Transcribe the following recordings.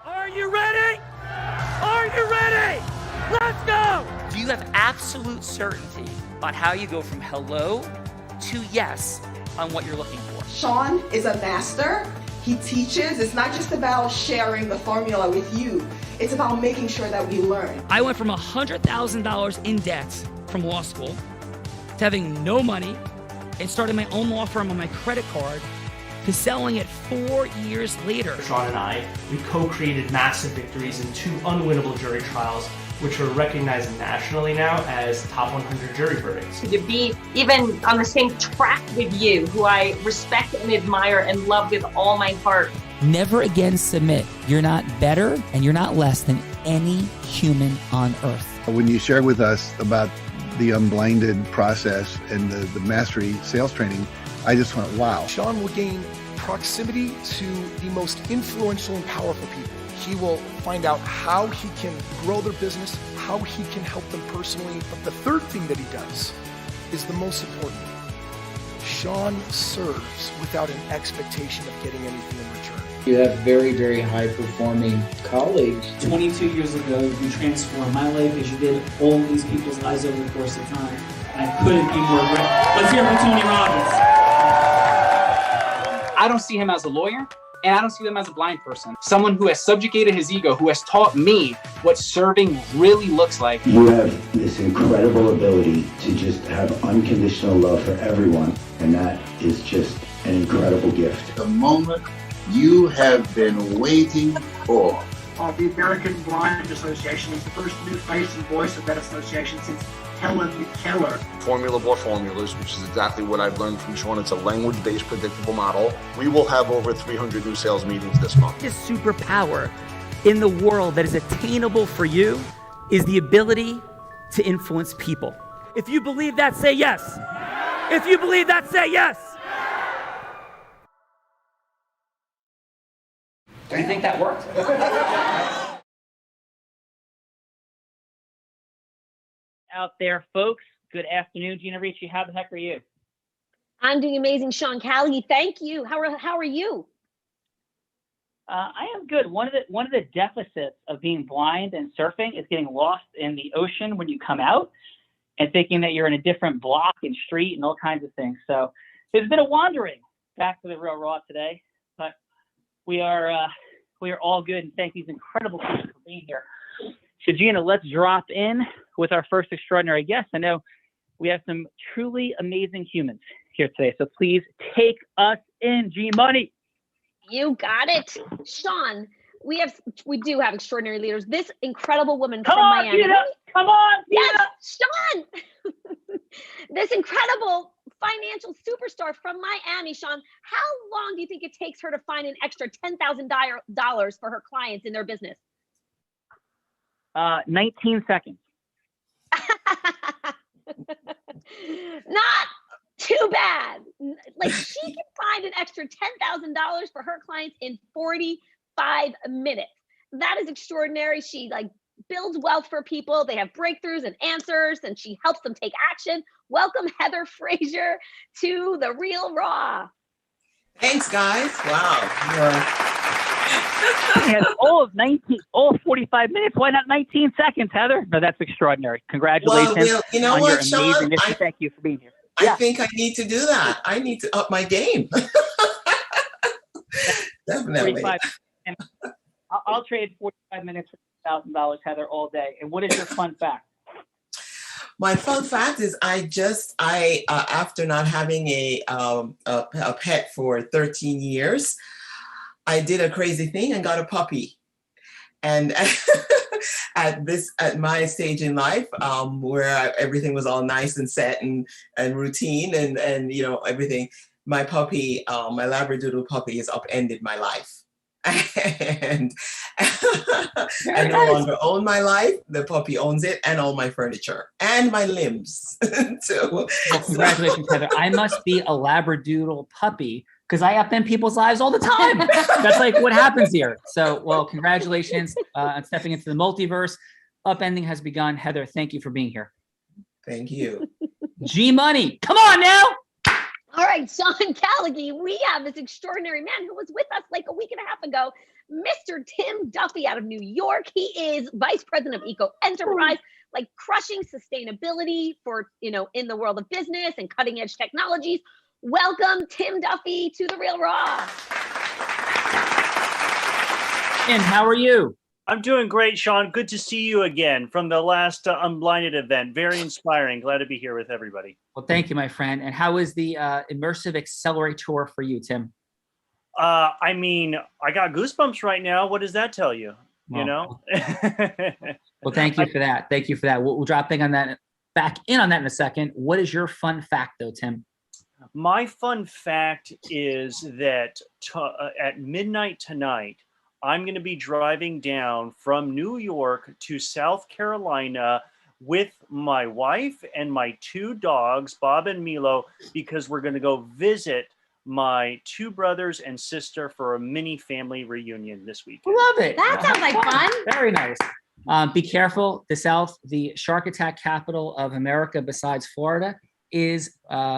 Are you ready? Are you ready? Let's go! Do you have absolute certainty about how you go from hello to yes on what you're looking for? Sean is a master. He teaches. It's not just about sharing the formula with you. It's about making sure that we learn. I went from $100,000 in debt from law school to having no money and starting my own law firm on my credit card to selling it 4 years later. Sean and I, we co-created massive victories in 2 unwinnable jury trials, which are recognized nationally now as top 100 jury verdicts. To be even on the same track with you, who I respect and admire and love with all my heart. Never again submit. You're not better and you're not less than any human on earth. When you shared with us about the Unblinded process and the mastery sales training, I just went, wow. Sean will gain proximity to the most influential and powerful people. He will find out how he can grow their business, how he can help them personally. But the third thing that he does is the most important. Sean serves without an expectation of getting anything in return. You have very, very high-performing colleagues. 22 years ago, you transformed my life as you did all these people's lives over the course of time. I couldn't be more grateful. Let's hear it for Tony Robbins. I don't see him as a lawyer, and I don't see him as a blind person. Someone who has subjugated his ego, who has taught me what serving really looks like. You have this incredible ability to just have unconditional love for everyone, and that is just an incredible gift. The moment you have been waiting for. The American Blind Association is the first new face and voice of that association since Helen Keller. Formula for formulas, which is exactly what I've learned from Sean. It's a language-based predictable model. We will have over 300 new sales meetings this month. This superpower in the world that is attainable for you is the ability to influence people. If you believe that, say yes. If you believe that, say yes. Do you think that worked? Out there, folks. Good afternoon, Gina Ricci. How the heck are you? I'm doing amazing, Sean Callagy. Thank you. How are you? I am good. One of the deficits of being blind and surfing is getting lost in the ocean when you come out and thinking that you're in a different block and street and all kinds of things. So there's been a wandering back to the real raw today, but we are all good, and thank these incredible people for being here. So Gina, let's drop in with our first extraordinary guest. I know we have some truly amazing humans here today, so please take us in, G Money. You got it, Sean. We do have extraordinary leaders. This incredible woman Come from on, Miami. Gina. Come on, Gina. Yes, Sean. This incredible financial superstar from Miami, Sean. How long do you think it takes her to find an extra $10,000 for her clients in their business? 19 seconds. Not too bad. Like, she can find an extra $10,000 for her clients in 45 minutes. That is extraordinary. She builds wealth for people. They have breakthroughs and answers, and she helps them take action. Welcome, Heather Frazier, to The Real Raw. Thanks, guys. Wow. all 45 minutes. Why not 19 seconds, Heather? No, that's extraordinary. Congratulations. Well, you know on what, your Sean? amazing Thank you for being here. I think I need to do that. I need to up my game. Definitely. I'll trade 45 minutes for $1,000, Heather, all day. And what is your fun fact? My fun fact is I after not having a pet for 13 years, I did a crazy thing and got a puppy. And at my stage in life, where everything was all nice and set and routine and everything, my puppy, my Labradoodle puppy, has upended my life. And I no longer own my life. The puppy owns it and all my furniture and my limbs too. Well, congratulations, Heather. I must be a Labradoodle puppy because I upend people's lives all the time. That's like what happens here. So, well, congratulations on stepping into the multiverse. Upending has begun. Heather, thank you for being here. Thank you. G Money, come on now. All right, Sean Callagy, we have this extraordinary man who was with us like a week and a half ago, Mr. Tim Duffy out of New York. He is Vice President of Eco Enterprise, like crushing sustainability for, in the world of business and cutting edge technologies. Welcome, Tim Duffy, to The Real Raw. And how are you? I'm doing great, Sean. Good to see you again from the last Unblinded event. Very inspiring. Glad to be here with everybody. Well, thank you, my friend. And how is the Immersive Accelerator for you, Tim? I mean, I got goosebumps right now. What does that tell you? Well, well, thank you for that. Thank you for that. We'll drop back in on that in a second. What is your fun fact, though, Tim? My fun fact is that at midnight tonight, I'm going to be driving down from New York to South Carolina with my wife and my 2 dogs, Bob and Milo, because we're going to go visit my 2 brothers and sister for a mini family reunion this weekend. Love it. That sounds like fun. Very nice. Be careful. The South, the shark attack capital of America besides Florida is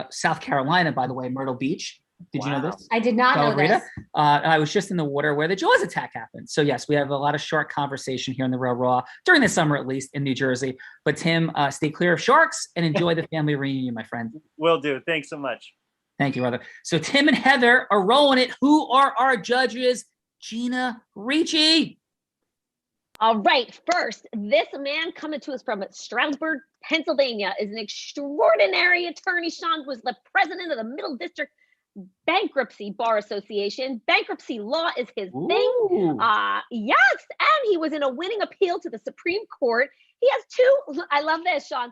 South Carolina, by the way, Myrtle Beach. Did you know this? I did not know this. I was just in the water where the Jaws attack happened. So yes, we have a lot of shark conversation here in the Real Raw during the summer, at least in New Jersey. But Tim, stay clear of sharks and enjoy the family reunion, my friend. Will do. Thanks so much. Thank you, brother. So Tim and Heather are rolling it. Who are our judges? Gina Ricci. All right. First, this man coming to us from Stroudsburg, Pennsylvania, is an extraordinary attorney. Sean was the president of the Middle District Bankruptcy Bar Association. Bankruptcy law is his thing. Yes. And he was in a winning appeal to the Supreme Court. He has 2, I love this, Sean,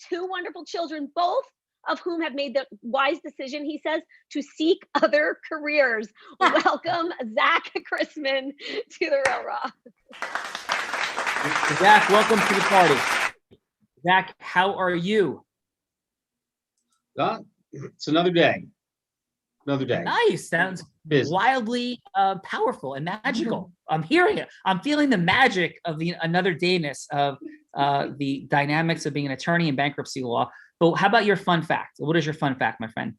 2 wonderful children, both of whom have made the wise decision, he says, to seek other careers. Welcome, Zach Chrisman, to The Real Raw. Zach, welcome to the party. Zach, how are you? It's another day. Another day. Nice. Sounds wildly powerful and magical. I'm hearing it. I'm feeling the magic of the another dayness of the dynamics of being an attorney in bankruptcy law. But how about your fun fact? What is your fun fact, my friend?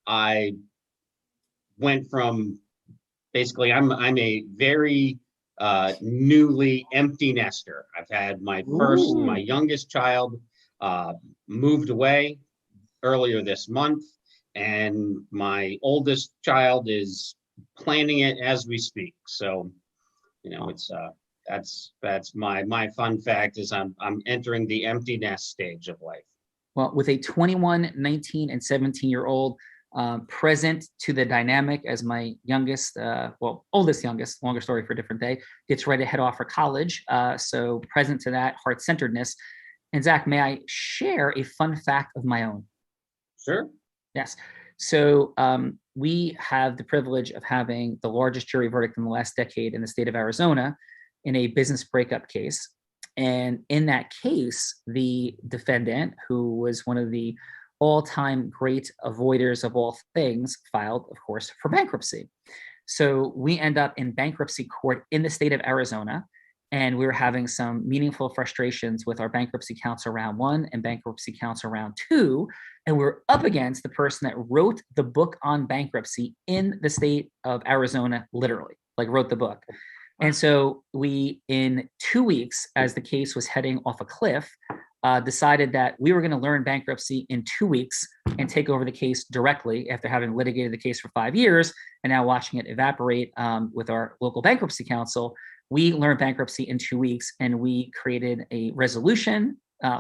I went from basically I'm a very newly empty nester. I've had my youngest child moved away earlier this month, and my oldest child is planning it as we speak. So, it's that's my fun fact is I'm entering the empty nest stage of life. Well, with a 21, 19, and 17-year-old present to the dynamic as my youngest, oldest youngest, longer story for a different day, gets ready to head off for college. So present to that heart-centeredness. And Zach, may I share a fun fact of my own? Sure. Yes. So we have the privilege of having the largest jury verdict in the last decade in the state of Arizona in a business breakup case. And in that case, the defendant, who was one of the all-time great avoiders of all things, filed, of course, for bankruptcy. So we end up in bankruptcy court in the state of Arizona. And we were having some meaningful frustrations with our bankruptcy counsel round 1 and bankruptcy counsel round 2. And we were up against the person that wrote the book on bankruptcy in the state of Arizona, literally, like wrote the book. And so we, in 2 weeks, as the case was heading off a cliff, decided that we were going to learn bankruptcy in 2 weeks and take over the case directly after having litigated the case for 5 years and now watching it evaporate with our local bankruptcy counsel. We learned bankruptcy in 2 weeks, and we created a resolution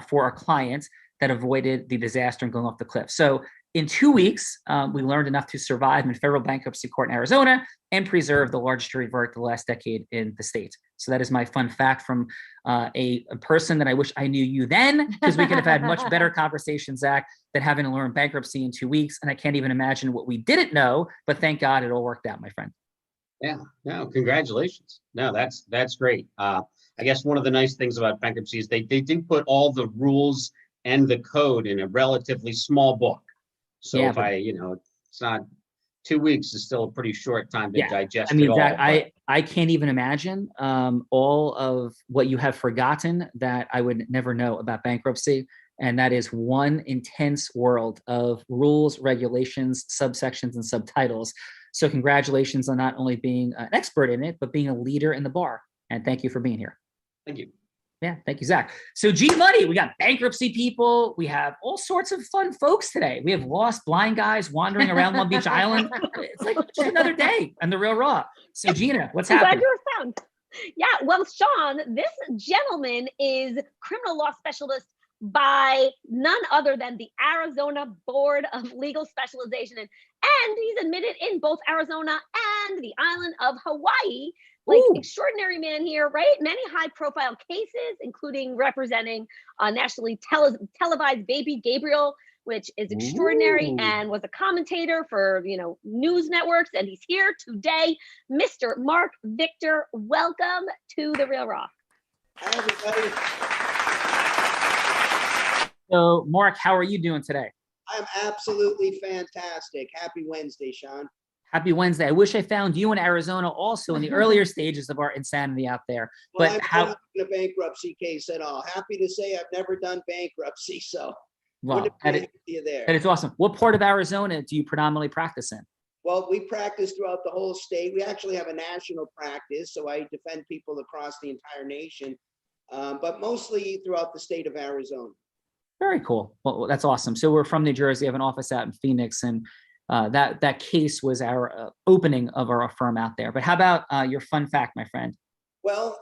for our clients that avoided the disaster and going off the cliff. So in 2 weeks, we learned enough to survive in federal bankruptcy court in Arizona and preserve the largest jury verdict of the last decade in the state. So that is my fun fact from a person that I wish I knew you then, because we could have had much better conversations, Zach, than having to learn bankruptcy in 2 weeks. And I can't even imagine what we didn't know, but thank God it all worked out, my friend. Yeah, no, congratulations. No, that's great. I guess one of the nice things about bankruptcy is they do put all the rules and the code in a relatively small book. So Yeah, if but- it's not 2 weeks is still a pretty short time to digest I mean, it all. Zach, but- I can't even imagine all of what you have forgotten that I would never know about bankruptcy. And that is one intense world of rules, regulations, subsections, and subtitles. So congratulations on not only being an expert in it, but being a leader in the bar. And thank you for being here. Thank you. Yeah, thank you, Zach. So G Money, we got bankruptcy people. We have all sorts of fun folks today. We have lost blind guys wandering around Long Beach Island. It's like just another day on The Real Raw. So Gina, what's I'm glad happening? you were found. Yeah, well, Sean, this gentleman is criminal law specialist by none other than the Arizona Board of Legal Specialization. And he's admitted in both Arizona and the island of Hawaii. Like, extraordinary man here, right? Many high profile cases, including representing nationally televised Baby Gabriel, which is extraordinary, and was a commentator for, news networks. And he's here today. Mr. Mark Victor, welcome to The Real Raw. Hi, everybody. So Mark, how are you doing today? I'm absolutely fantastic. Happy Wednesday, Sean. Happy Wednesday. I wish I found you in Arizona also in the earlier stages of our insanity out there. Well, But I'm not in a bankruptcy case at all. Happy to say I've never done bankruptcy, so wow, wouldn't be you there. that is awesome. What part of Arizona do you predominantly practice in? Well, we practice throughout the whole state. We actually have a national practice, so I defend people across the entire nation, but mostly throughout the state of Arizona. Very cool. Well, that's awesome. So we're from New Jersey. I have an office out in Phoenix, and that case was our opening of our firm out there. But how about your fun fact, my friend? Well,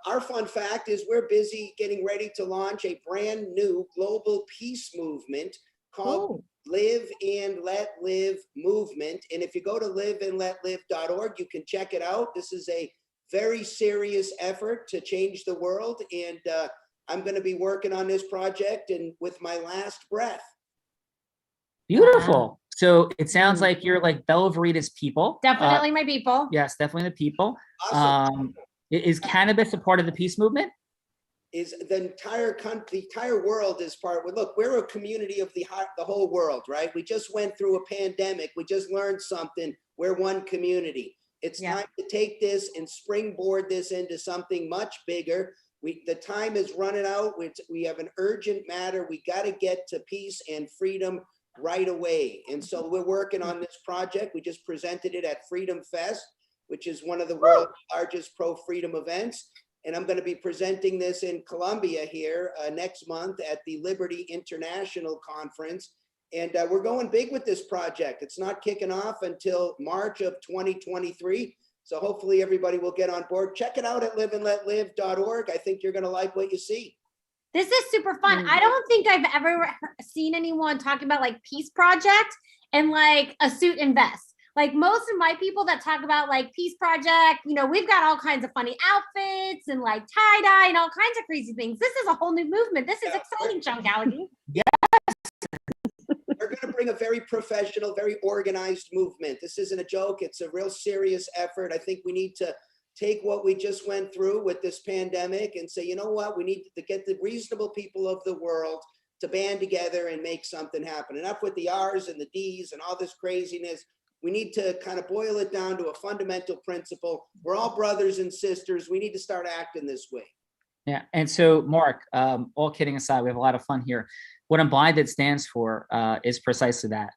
our fun fact is we're busy getting ready to launch a brand new global peace movement called Live and Let Live Movement. And if you go to liveandletlive.org, you can check it out. This is a very serious effort to change the world. And I'm going to be working on this project and with my last breath. Beautiful. So it sounds like you're like Bella Verita's people. Definitely my people. Yes, definitely the people. Awesome. Is cannabis a part of the peace movement? Is the entire country, the entire world is part. Look, we're a community of the whole world, right? We just went through a pandemic. We just learned something. We're one community. It's time to take this and springboard this into something much bigger. The time is running out. We have an urgent matter. We got to get to peace and freedom right away. And so we're working on this project. We just presented it at Freedom Fest, which is one of the world's largest pro-freedom events. And I'm going to be presenting this in Colombia here next month at the Liberty International Conference. And we're going big with this project. It's not kicking off until March of 2023. So hopefully everybody will get on board. Check it out at liveandletlive.org. I think you're going to like what you see. This is super fun. I don't think I've ever seen anyone talking about like peace project and like a suit and vest. Like most of my people that talk about like peace project, we've got all kinds of funny outfits and like tie dye and all kinds of crazy things. This is a whole new movement. This is exciting, Sean Gallagher. We're going to bring a very professional, very organized movement. This isn't a joke. It's a real serious effort. I think we need to take what we just went through with this pandemic and say, you know what, we need to get the reasonable people of the world to band together and make something happen. Enough with the R's and the D's and all this craziness. We need to kind of boil it down to a fundamental principle. We're all brothers and sisters. We need to start acting this way. Yeah. And so, Mark, all kidding aside, we have a lot of fun here. What Unblinded stands for is precisely that.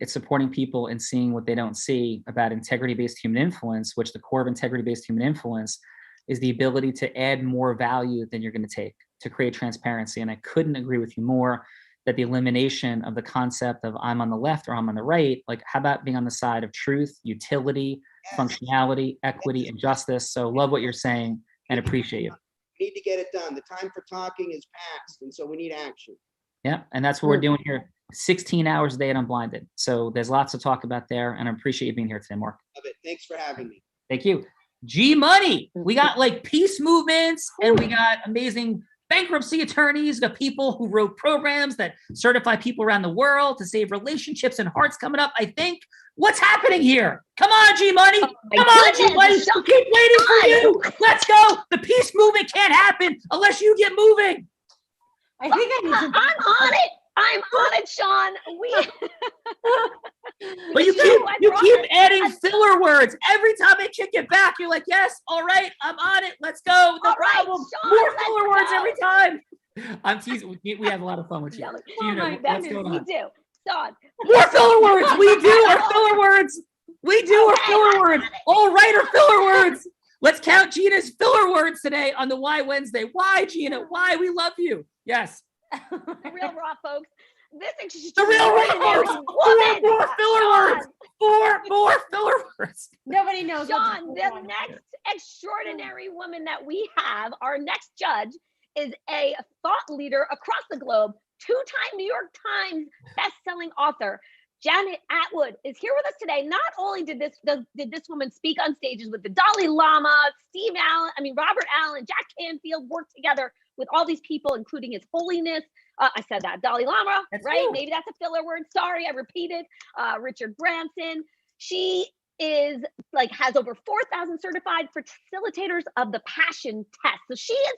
It's supporting people in seeing what they don't see about integrity-based human influence, which the core of integrity-based human influence is the ability to add more value than you're going to take, to create transparency. And I couldn't agree with you more that the elimination of the concept of I'm on the left or I'm on the right, like how about being on the side of truth, utility, functionality, equity, and justice. So love what you're saying and appreciate you. We need to get it done. The time for talking is past, and so we need action. Yeah, and that's what we're doing here. 16 hours a day at Unblinded. So there's lots to talk about there, and I appreciate you being here today, Mark. Love it. Thanks for having me. Thank you. G Money. We got like peace movements, and we got amazing bankruptcy attorneys, the people who wrote programs that certify people around the world to save relationships and hearts coming up. I think what's happening here? Come on, G Money. Come on, G Money. We keep waiting for you. Let's go. The peace movement can't happen unless you get moving. I think I'm on it. I'm on it, Sean. But you keep adding filler words. Every time I kick it back, you're like, yes, all right, I'm on it. Let's go. No problem. Sean, more filler words every time. I'm teasing. We have a lot of fun with you. Oh my goodness, we do. Sean. More filler words. We do our filler words. We do our filler words. All right, our filler words. Let's count Gina's filler words today on the Why Wednesday. Why, Gina? Why? We love you. Yes. The real raw, folks. This The real raw, extraordinary folks. woman. Four filler words. Four filler words. Nobody knows. Sean, the next extraordinary woman that we have, our next judge, is a thought leader across the globe, two-time New York Times best-selling author. Janet Atwood is here with us today. Not only did this woman speak on stages with the Dalai Lama, Robert Allen, Jack Canfield, work together with all these people, including His Holiness. I said that, Dalai Lama, that's right? Cool. Maybe that's a filler word. Sorry, I repeated. Richard Branson. She is has over 4,000 certified facilitators of the Passion Test. So she is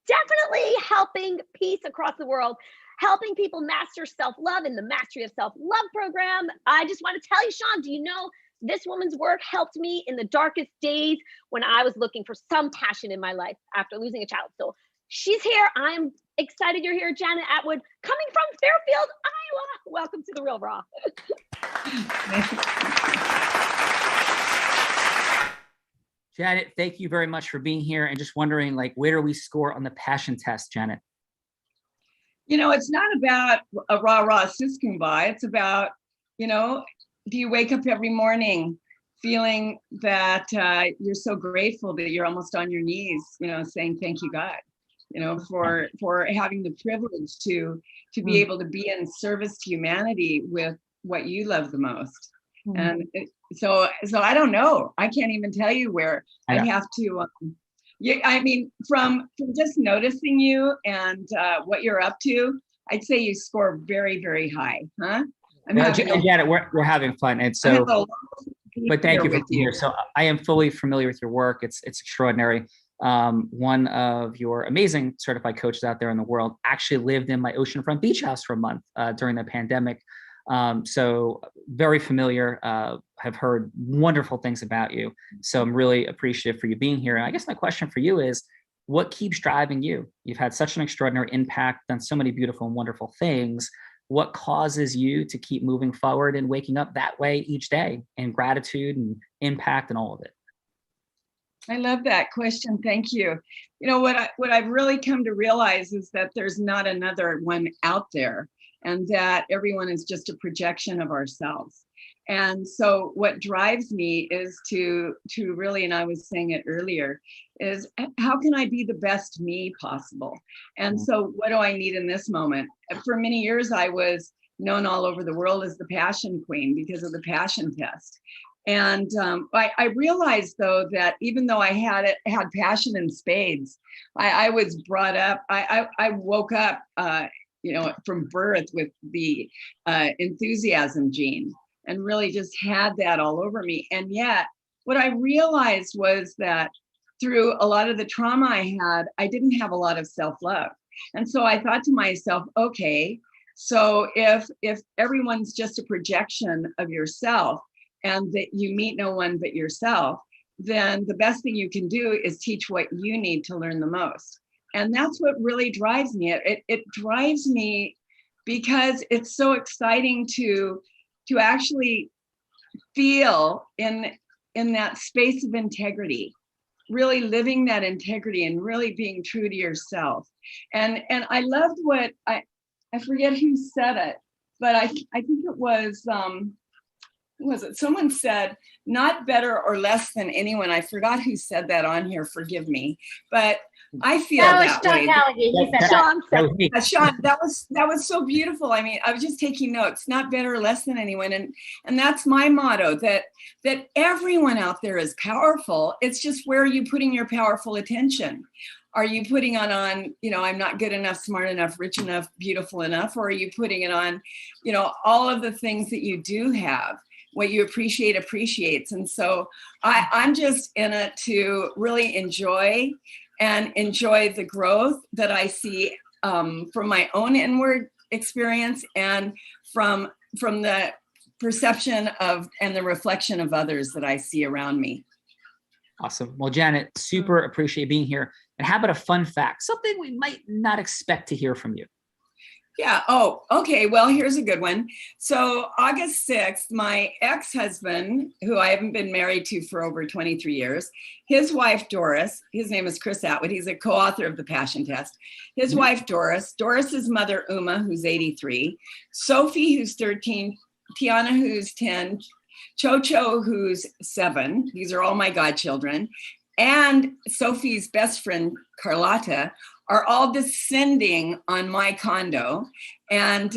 definitely helping peace across the world, helping people master self-love in the Mastery of Self-Love program. I just want to tell you, Sean, do you know this woman's work helped me in the darkest days when I was looking for some passion in my life after losing a child. So she's here. I'm excited you're here, Janet Atwood, coming from Fairfield, Iowa. Welcome to The Real Raw. Janet, thank you very much for being here. And just wondering, where do we score on the Passion Test, Janet? It's not about a rah-rah sis kumbaya. It's about, do you wake up every morning feeling that you're so grateful that you're almost on your knees, saying, thank you, God, for having the privilege to be able to be in service to humanity with what you love the most. And so I don't know. I can't even tell you where. I'd have to, from just noticing you and what you're up to, I'd say you score very, very high, huh? Janet, we're having fun. And so, but thank you for being here. So I am fully familiar with your work. It's extraordinary. One of your amazing certified coaches out there in the world actually lived in my oceanfront beach house for a month during the pandemic. So very familiar, have heard wonderful things about you. So I'm really appreciative for you being here. And I guess my question for you is, what keeps driving you? You've had such an extraordinary impact, done so many beautiful and wonderful things. What causes you to keep moving forward and waking up that way each day, and gratitude and impact and all of it? I love that question. Thank you. What I've really come to realize is that there's not another one out there, and that everyone is just a projection of ourselves. And so what drives me is to really, and I was saying it earlier, is how can I be the best me possible? And so what do I need in this moment? For many years, I was known all over the world as the Passion Queen because of the Passion Test. And I realized, though, that even though I had passion in spades, I was brought up, I woke up, from birth with the enthusiasm gene, and really just had that all over me. And yet what I realized was that through a lot of the trauma I had, I didn't have a lot of self-love. And so I thought to myself, okay, so if everyone's just a projection of yourself and that you meet no one but yourself, then the best thing you can do is teach what you need to learn the most. And that's what really drives me. It drives me because it's so exciting to actually feel in that space of integrity, really living that integrity and really being true to yourself. And I loved what I forget who said it, but I think it was someone said, not better or less than anyone. I forgot who said that on here, forgive me, but I feel that way. Sean, that was so beautiful. I mean, I was just taking notes, not better or less than anyone. And that's my motto, that everyone out there is powerful. It's just, where are you putting your powerful attention? Are you putting it on, I'm not good enough, smart enough, rich enough, beautiful enough? Or are you putting it on, all of the things that you do have? What you appreciate appreciates. And so I'm just in it to really enjoy the growth that I see from my own inward experience and from the perception of and the reflection of others that I see around me. Awesome. Well, Janet, super appreciate being here. And how about a fun fact, something we might not expect to hear from you? Yeah. Oh, okay. Well, here's a good one. So August 6th, my ex-husband, who I haven't been married to for over 23 years, his wife, Doris, his name is Chris Atwood. He's a co-author of The Passion Test. His wife, Doris's mother, Uma, who's 83, Sophie, who's 13, Tiana, who's 10, Chocho, who's 7. These are all my godchildren. And Sophie's best friend, Carlotta, are all descending on my condo, and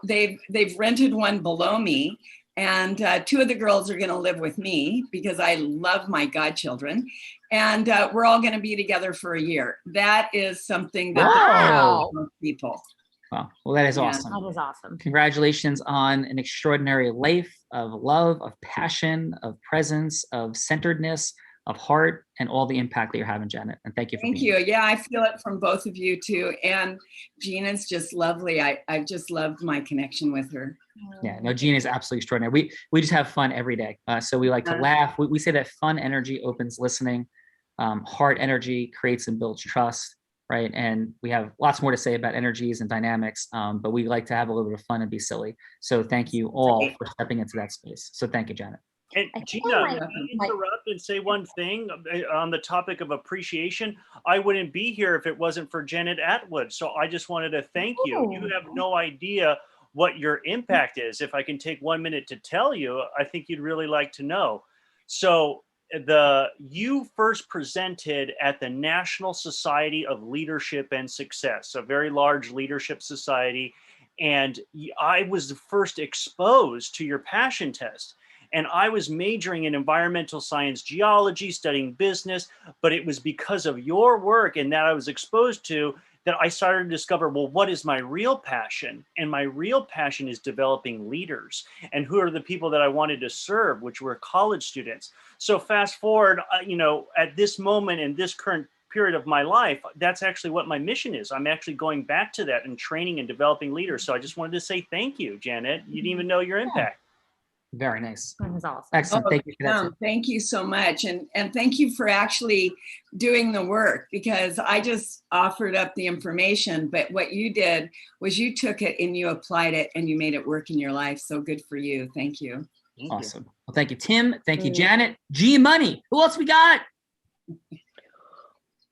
they've rented one below me, and 2 of the girls are going to live with me because I love my godchildren, and we're all going to be together for a year. That is something that most people. Wow. Well, that is awesome. That is awesome. Congratulations on an extraordinary life of love, of passion, of presence, of centeredness, of heart, and all the impact that you're having, Janet. And thank you for Thank being you. here. Yeah, I feel it from both of you too. And Gina's just lovely. I've just loved my connection with her. Yeah, no, Gina is absolutely extraordinary. We just have fun every day. So we like to laugh. We say that fun energy opens listening. Heart energy creates and builds trust, right? And we have lots more to say about energies and dynamics, but we like to have a little bit of fun and be silly. So thank you all for stepping into that space. So thank you, Janet. And Gina, can I interrupt and say one thing on the topic of appreciation? I wouldn't be here if it wasn't for Janet Atwood. So I just wanted to thank you. You have no idea what your impact is. If I can take 1 minute to tell you, I think you'd really like to know. So you first presented at the National Society of Leadership and Success, a very large leadership society. And I was the first exposed to your passion test. And I was majoring in environmental science, geology, studying business, but it was because of your work and that I was exposed to that I started to discover, well, what is my real passion? And my real passion is developing leaders. And who are the people that I wanted to serve, which were college students. So fast forward, at this moment in this current period of my life, that's actually what my mission is. I'm actually going back to that and training and developing leaders. So I just wanted to say thank you, Janet. You didn't even know your impact. Very nice. That was awesome. Excellent. Thank you for that. Thank you so much. And thank you for actually doing the work, because I just offered up the information, but what you did was you took it and you applied it and you made it work in your life. So good for you. Thank you. Awesome. Well, thank you, Tim. Thank you, Janet. G Money. Who else we got?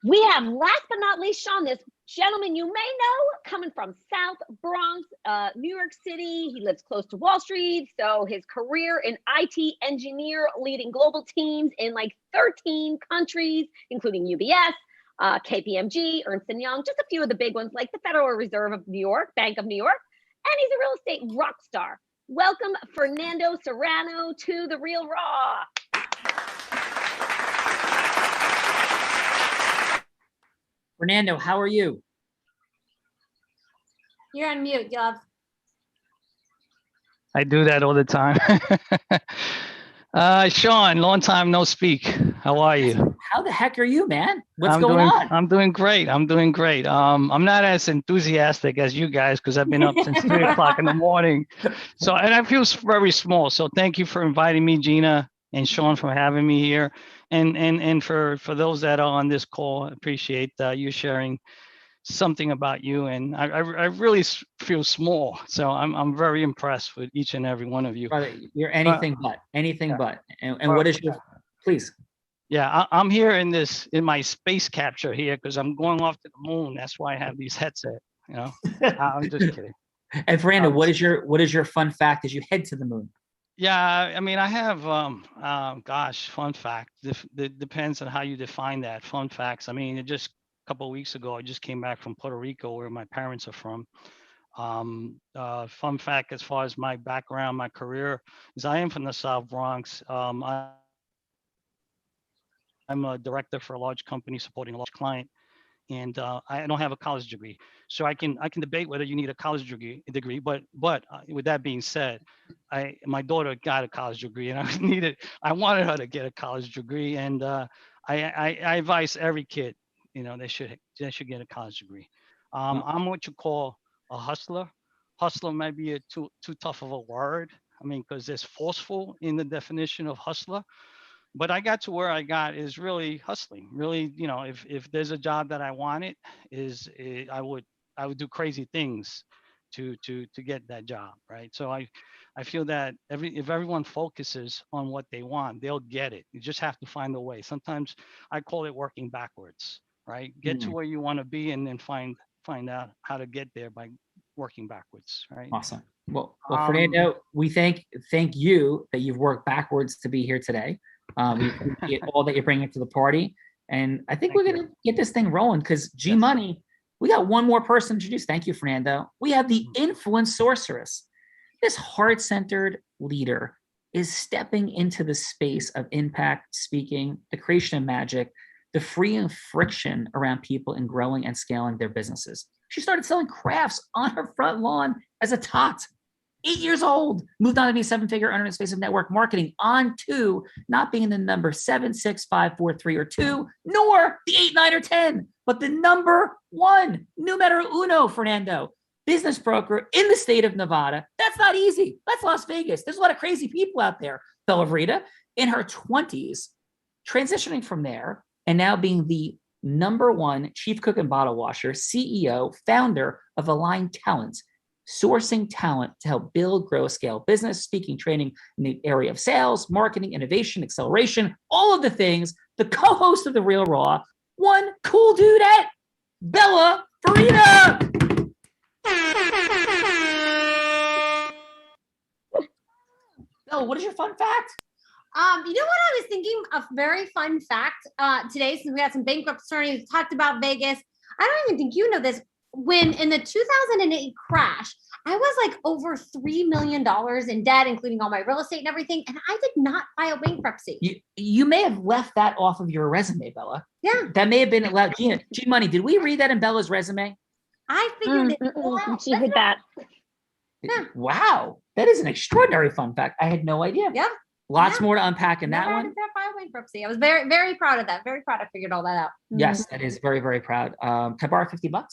We have, last but not least, Sean, this gentleman you may know, coming from South Bronx, New York City. He lives close to Wall Street. So his career in IT engineer, leading global teams in like 13 countries, including UBS, KPMG, Ernst & Young, just a few of the big ones like the Federal Reserve of New York, Bank of New York. And he's a real estate rock star. Welcome, Fernando Serrano, to The Real Raw. Fernando, how are you? You're on mute, Dove. I do that all the time. Sean, long time no speak. How are you? How the heck are you, man? What's going on? I'm doing great. I'm not as enthusiastic as you guys because I've been up since 3 o'clock in the morning. So, and I feel very small. So thank you for inviting me, Gina and Sean, for having me here. And for those that are on this call, I appreciate you sharing something about you. And I really feel small. So I'm very impressed with each and every one of you. Brother, you're anything but. And what is your, please? Yeah, I'm here in my space capture here because I'm going off to the moon. That's why I have these headset. I'm just kidding. And Fernando, what is your fun fact as you head to the moon? Yeah, I mean, I have, fun fact. It depends on how you define that. Fun facts. I mean, just a couple of weeks ago, I just came back from Puerto Rico, where my parents are from. Fun fact, as far as my background, my career, is I am from the South Bronx. I'm a director for a large company supporting a large client, and I don't have a college degree, so I can debate whether you need a college degree. But with that being said, my daughter got a college degree, and I wanted her to get a college degree, and I advise every kid, they should get a college degree. I'm what you call a hustler. Hustler might be too tough of a word. I mean, because there's forceful in the definition of hustler. But I got to where I got is really hustling. Really, if there's a job that I wanted, I would do crazy things to get that job, right? So I feel that if everyone focuses on what they want, they'll get it. You just have to find a way. Sometimes I call it working backwards, right? Get to where you want to be, and then find out how to get there by working backwards, right? Awesome. Well, Fernando, we thank you that you've worked backwards to be here today. We appreciate all that you're bringing to the party, and I think we're gonna get this thing rolling because G Money. We got one more person to introduce. Thank you, Fernando. We have the influence sorceress. This heart-centered leader is stepping into the space of impact speaking, the creation of magic, the freeing friction around people in growing and scaling their businesses. She started selling crafts on her front lawn as a tot, 8 years old, moved on to be a seven-figure earner in the space of network marketing, on to not being the number 7, 6, 5, 4, 3, or 2, nor the 8, 9, or 10, but the number 1, numero uno, Fernando, business broker in the state of Nevada. That's not easy. That's Las Vegas. There's a lot of crazy people out there. Bella Verita, in her 20s, transitioning from there and now being the number 1 chief cook and bottle washer, CEO, founder of Aligned Talents, sourcing talent to help build, grow, scale business, speaking, training in the area of sales, marketing, innovation, acceleration, all of the things. The co-host of The Real Raw, one cool dude at Bella Verita. Bella, what is your fun fact? You know what I was thinking? A very fun fact today, since we had some bankrupt attorneys talked about Vegas. I don't even think you know this. When in the 2008 crash, I was like over $3 million in debt, including all my real estate and everything, and I did not file bankruptcy. You may have left that off of your resume, Bella. Yeah. That may have been allowed. G Money, did we read that in Bella's resume? I figured it out. She did that. Yeah. Wow. That is an extraordinary fun fact. I had no idea. Yeah. Lots more to unpack in that Never one. had to file bankruptcy. I was very, very proud of that. Very proud I figured all that out. Yes, that is very, very proud. Can I borrow $50?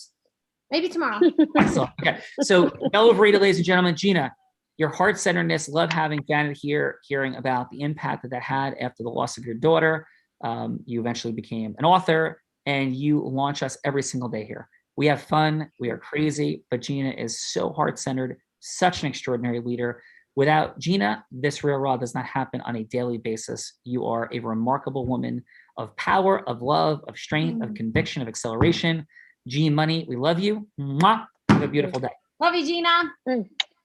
Maybe tomorrow. Excellent. Okay. So Bella Verita, ladies and gentlemen, Gina, your heart-centeredness, love having Janet here, hearing about the impact that had after the loss of your daughter. You eventually became an author and you launch us every single day here. We have fun. We are crazy, but Gina is so heart-centered, such an extraordinary leader. Without Gina, this Real Raw does not happen on a daily basis. You are a remarkable woman of power, of love, of strength, of conviction, of acceleration. G Money, we love you. Mwah. Have a beautiful day. Love you, Gina.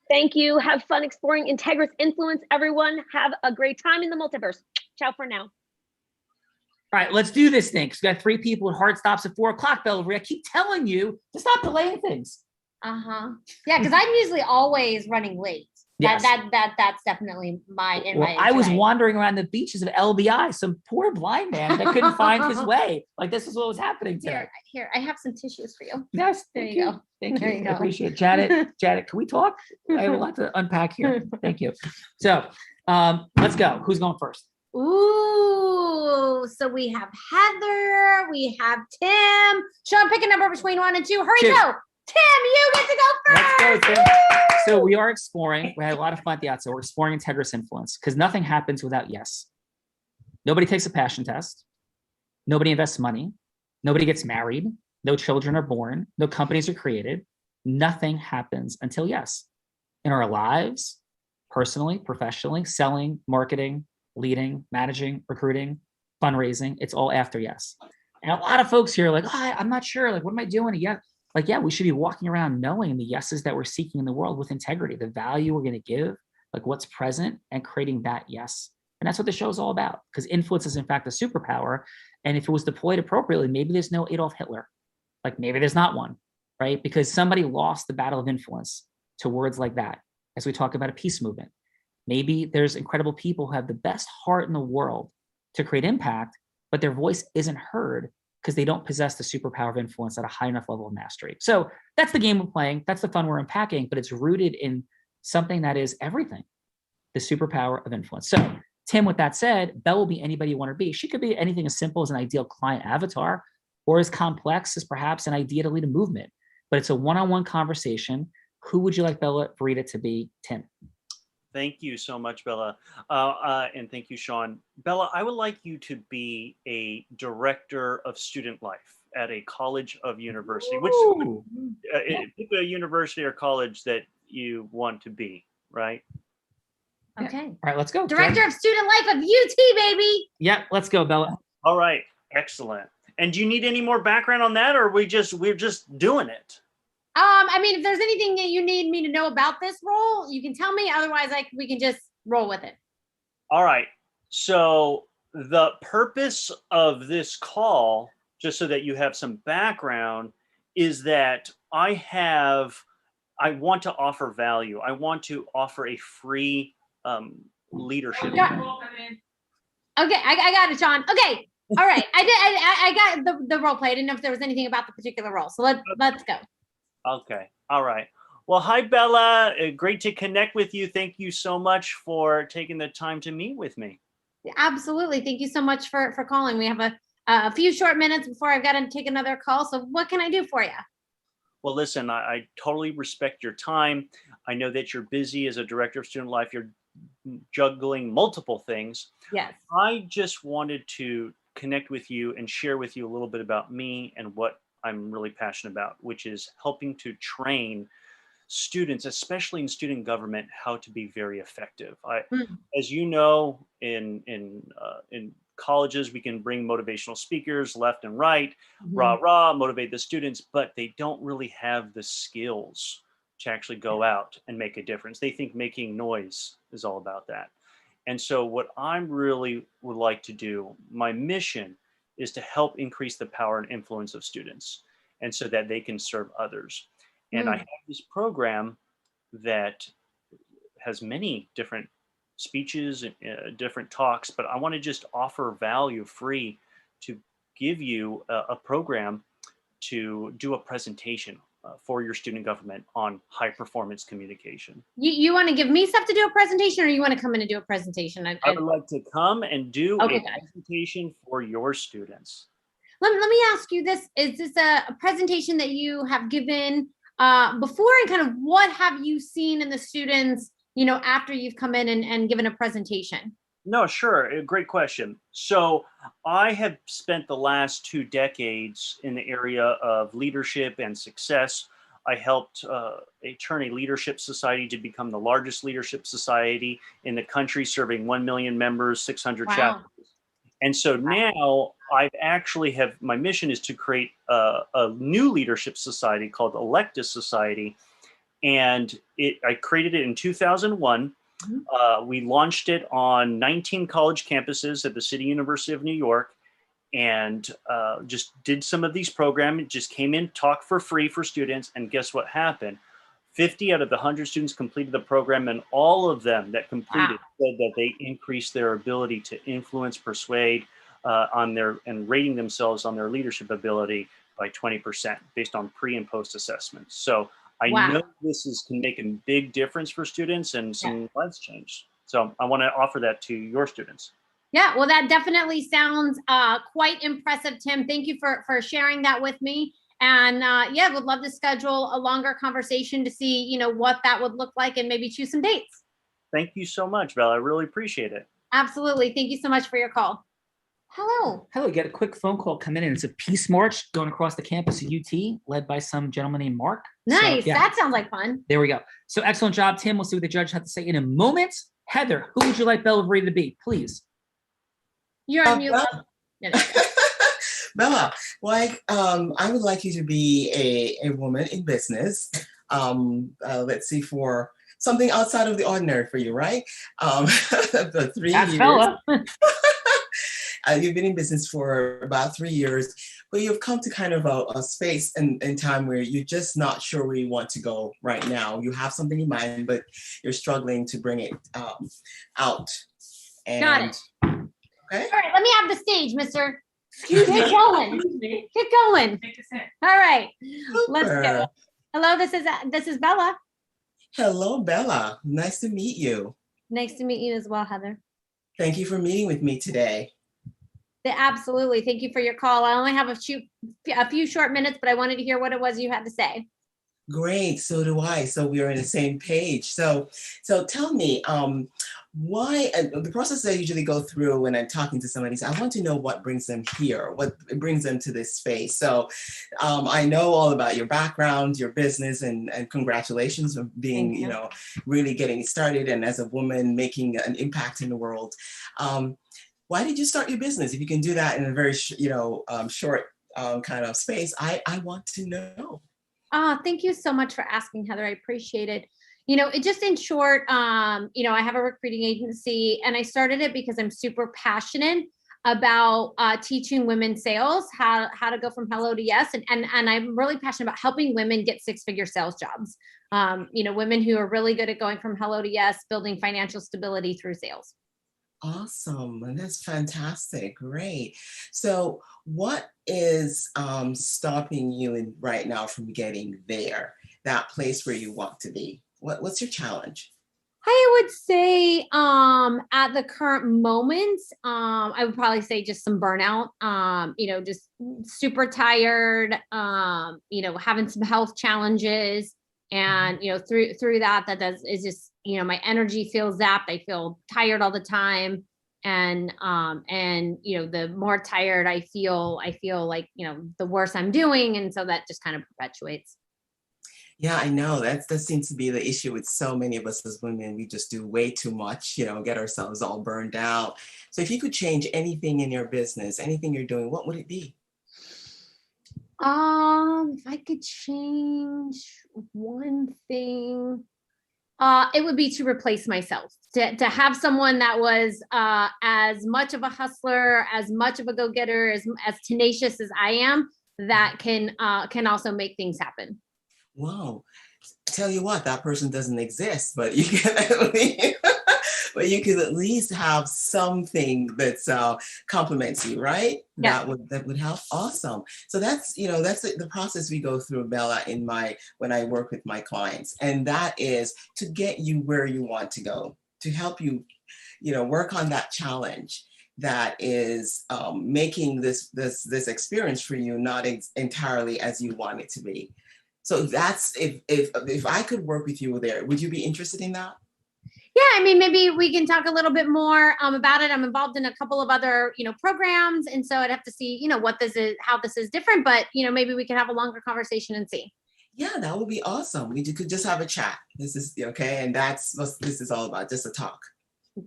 Thank you. Have fun exploring Integrous Influence, everyone. Have a great time in the multiverse. Ciao for now. All right, let's do this thing. Because we got 3 people with hard stops at 4 o'clock, Bella Verita. I keep telling you to stop delaying things. Yeah, because I'm usually always running late. Yes. That's definitely my. I was wandering around the beaches of LBI, some poor blind man that couldn't find his way. Like this is what was happening today. Here, I have some tissues for you. Yes, there you go. Thank There you. you I go. appreciate it. Janet, can we talk? I have a lot to unpack here. Thank you. So let's go. Who's going first? Ooh, so we have Heather, we have Tim. Sean, pick a number between 1 and 2. Hurry, 2. go. Tim, you get to go first. Let's go, Tim. So we are exploring. We had a lot of fun at the outset. We're exploring Integrous Influence because nothing happens without yes. Nobody takes a passion test. Nobody invests money. Nobody gets married. No children are born. No companies are created. Nothing happens until yes. In our lives, personally, professionally, selling, marketing, leading, managing, recruiting, fundraising, it's all after yes. And a lot of folks here are like, oh, I'm not sure. Like, what am I doing? Yeah. Like, yeah, we should be walking around knowing the yeses that we're seeking in the world with integrity, the value we're going to give, like what's present, and creating that yes. And that's what the show is all about, because influence is in fact a superpower. And if it was deployed appropriately, maybe there's no Adolf Hitler. Like maybe there's not one, right? Because somebody lost the battle of influence to words like that. As we talk about a peace movement, maybe there's incredible people who have the best heart in the world to create impact, but their voice isn't heard because they don't possess the superpower of influence at a high enough level of mastery. So that's the game we're playing. That's the fun we're unpacking, but it's rooted in something that is everything, the superpower of influence. So Tim, with that said, Belle will be anybody you want her to be. She could be anything as simple as an ideal client avatar or as complex as perhaps an idea to lead a movement, but it's a one-on-one conversation. Who would you like Bella Verita to be, Tim? Thank you so much, Bella. And thank you, Sean. Bella, I would like you to be a director of student life. at a college of university, which pick a university or college that you want to be, right? Okay. All right, let's go. Director of Student Life of UT, baby. Yeah, let's go, Bella. All right, excellent. And do you need any more background on that, or we're just doing it? I mean, if there's anything that you need me to know about this role, you can tell me. Otherwise, we can just roll with it. All right. So the purpose of this call, just so that you have some background, is that I want to offer value. I want to offer a free leadership. Okay, I got it, Sean. Okay. All right. I got the role play. I didn't know if there was anything about the particular role. So let's go. Okay. All right. Well, hi, Bella. Great to connect with you. Thank you so much for taking the time to meet with me. Absolutely. Thank you so much for calling. We have a few short minutes before I've got to take another call. So what can I do for you? Well, listen, I totally respect your time. I know that you're busy as a director of student life. You're juggling multiple things. Yes. I just wanted to connect with you and share with you a little bit about me and what I'm really passionate about, which is helping to train students, especially in student government, how to be very effective. As you know, in colleges, we can bring motivational speakers left and right, rah, motivate the students, but they don't really have the skills to actually go out and make a difference. They think making noise is all about that. And so what I really would like to do, my mission is to help increase the power and influence of students, and so that they can serve others. And I have this program that has many different speeches, different talks, but I want to just offer value free to give you a program to do a presentation for your student government on high performance communication. You want to give me stuff to do a presentation, or you want to come in and do a presentation? I would like to come and do a presentation for your students. Let me ask you this. Is this a presentation that you have given before, and kind of what have you seen in the students, after you've come in and given a presentation? No, sure. Great question. So I have spent the last 2 decades in the area of leadership and success. I helped turn a leadership society to become the largest leadership society in the country, serving 1 million members, 600 chapters. And so now I've actually my mission is to create a new leadership society called Electus Society. And I created it in 2001. We launched it on 19 college campuses at the City University of New York, and just did some of these programs. It just came in, talked for free for students, and guess what happened? 50 out of the 100 students completed the program, and all of them that completed said that they increased their ability to influence, persuade, and rating themselves on their leadership ability by 20% based on pre and post assessments. So I know this can make a big difference for students and some lives change. So I want to offer that to your students. Yeah, well, that definitely sounds quite impressive, Tim. Thank you for sharing that with me. And would love to schedule a longer conversation to see, what that would look like, and maybe choose some dates. Thank you so much, Val. I really appreciate it. Absolutely. Thank you so much for your call. Hello. Hello, get a quick phone call come in, and it's a peace march going across the campus of UT, led by some gentleman named Mark. Nice. So, that sounds like fun. There we go. So excellent job, Tim. We'll see what the judge has to say in a moment. Heather, who would you like Bella Marie to be, please? You're on mute. Bella, I would like you to be a woman in business. Let's see, for something outside of the ordinary for you, right? The 3 years. Bella. You've been in business for about 3 years, but you've come to kind of a space and time where you're just not sure where you want to go right now. You have something in mind, but you're struggling to bring it out. And, got it. Okay. All right, let me have the stage, mister. Excuse me. Get going. Get going. All right, let's go. Hello, this is Bella. Hello, Bella. Nice to meet you. Nice to meet you as well, Heather. Thank you for meeting with me today. Absolutely. Thank you for your call. I only have a few short minutes, but I wanted to hear what it was you had to say. Great. So do I. So we are on the same page. So tell me, why, and the process I usually go through when I'm talking to somebody is I want to know what brings them here, what brings them to this space. So I know all about your background, your business, and congratulations on being, you know, really getting started and as a woman making an impact in the world. Why did you start your business? If you can do that in a very, short kind of space, I want to know. Thank you so much for asking, Heather. I appreciate it. You know, it just in short, you know, I have a recruiting agency and I started it because I'm super passionate about teaching women sales, how to go from hello to yes. And I'm really passionate about helping women get 6-figure sales jobs. You know, women who are really good at going from hello to yes, building financial stability through sales. Awesome. And that's fantastic. Great. So what is stopping you right now from getting there, that place where you want to be? What's your challenge? I would say at the current moment, I would probably say just some burnout, you know, just super tired, you know, having some health challenges. And, you know, through that is just, you know, my energy feels zapped. I feel tired all the time. And, you know, the more tired I feel like, you know, the worse I'm doing. And so that just kind of perpetuates. Yeah, I know that seems to be the issue with so many of us as women. We just do way too much, you know, get ourselves all burned out. So if you could change anything in your business, anything you're doing, what would it be? If I could change one thing, it would be to replace myself, to have someone that was as much of a hustler, as much of a go-getter, as tenacious as I am, that can also make things happen. Wow. Tell you what, that person doesn't exist, but you can at least, but you could at least have something that's complements you, right? Yeah. That would help. Awesome. So that's, you know, that's the process we go through, Bella, when I work with my clients, and that is to get you where you want to go, to help you, you know, work on that challenge that is making this experience for you not entirely as you want it to be. So that's if I could work with you there, would you be interested in that? Yeah, I mean, maybe we can talk a little bit more about it. I'm involved in a couple of other, you know, programs, and so I'd have to see, you know, what this is, how this is different. But you know, maybe we could have a longer conversation and see. Yeah, that would be awesome. We could just have a chat. This is okay, and that's what this is all about, just a talk.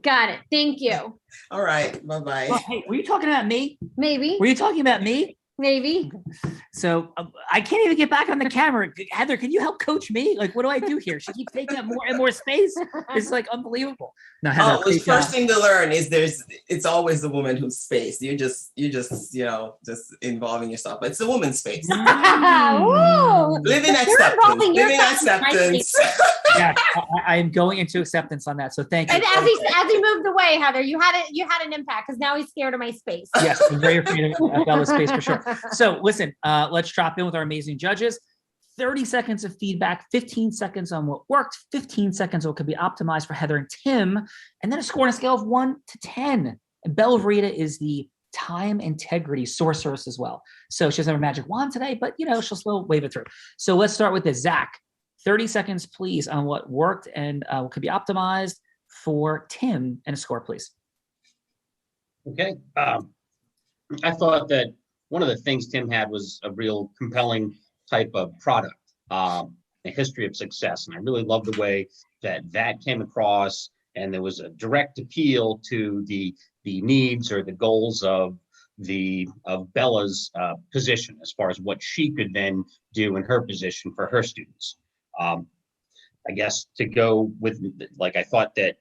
Got it. Thank you. All right. Bye-bye. Well, hey, were you talking about me? Maybe. Were you talking about me? Maybe. So I can't even get back on the camera. Heather, can you help coach me? Like, what do I do here? She keeps taking up more and more space. It's like unbelievable. No, Heather, the first thing to learn is it's always the woman who's space. You're just, you know, just involving yourself. But it's a woman's space. Woo! Live in acceptance. Live in acceptance. Yeah, I am going into acceptance on that. So thank you. And as he moved away, Heather, you had an impact because now he's scared of my space. Yes, I'm very afraid of Bella's space for sure. So listen, let's drop in with our amazing judges. 30 seconds of feedback, 15 seconds on what worked, 15 seconds on what could be optimized for Heather and Tim, and then a score on a scale of 1 to 10. And Bella Verita is the time integrity sorceress as well. So she doesn't have a magic wand today, but you know, she'll still wave it through. So let's start with this. Zach, 30 seconds, please, on what worked and what could be optimized for Tim, and a score, please. Okay. I thought that one of the things Tim had was a real compelling type of product, a history of success. And I really love the way that came across, and there was a direct appeal to the needs or the goals of Bella's position as far as what she could then do in her position for her students. I guess to go with, like, I thought that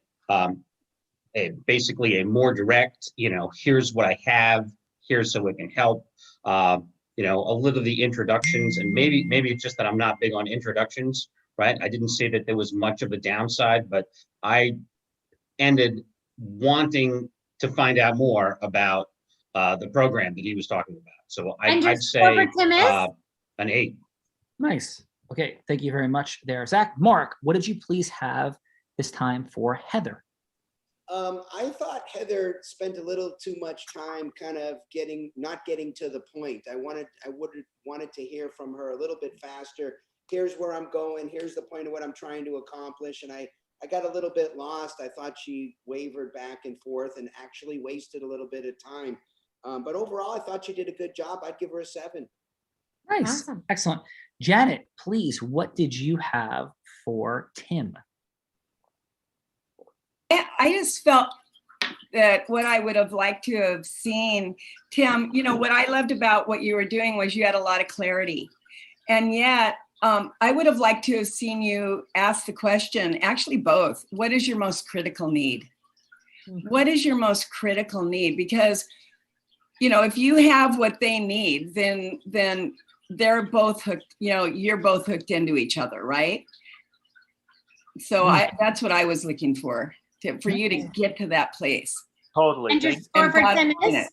basically a more direct, you know, here's what I have, here's so it can help. You know, a little of the introductions, and maybe it's just that I'm not big on introductions, right? I didn't say that there was much of a downside, but I ended wanting to find out more about the program that he was talking about. So I'd say an 8. Nice. Okay, thank you very much there, Zach. Mark, what did you please have this time for Heather? I thought Heather spent a little too much time kind of not getting to the point. I would have wanted to hear from her a little bit faster. Here's where I'm going. Here's the point of what I'm trying to accomplish. And I I got a little bit lost. I thought she wavered back and forth and actually wasted a little bit of time. But overall, I thought she did a good job. I'd give her a 7. Nice. Awesome. Excellent. Janet, please, what did you have for Tim? I just felt that what I would have liked to have seen, Tim, you know, what I loved about what you were doing was you had a lot of clarity. And yet, I would have liked to have seen you ask the question, actually both, what is your most critical need? What is your most critical need? Because, you know, if you have what they need, then they're both hooked, you know, you're both hooked into each other, right? So that's what I was looking for you to get to that place. Totally. And just score for Tim is?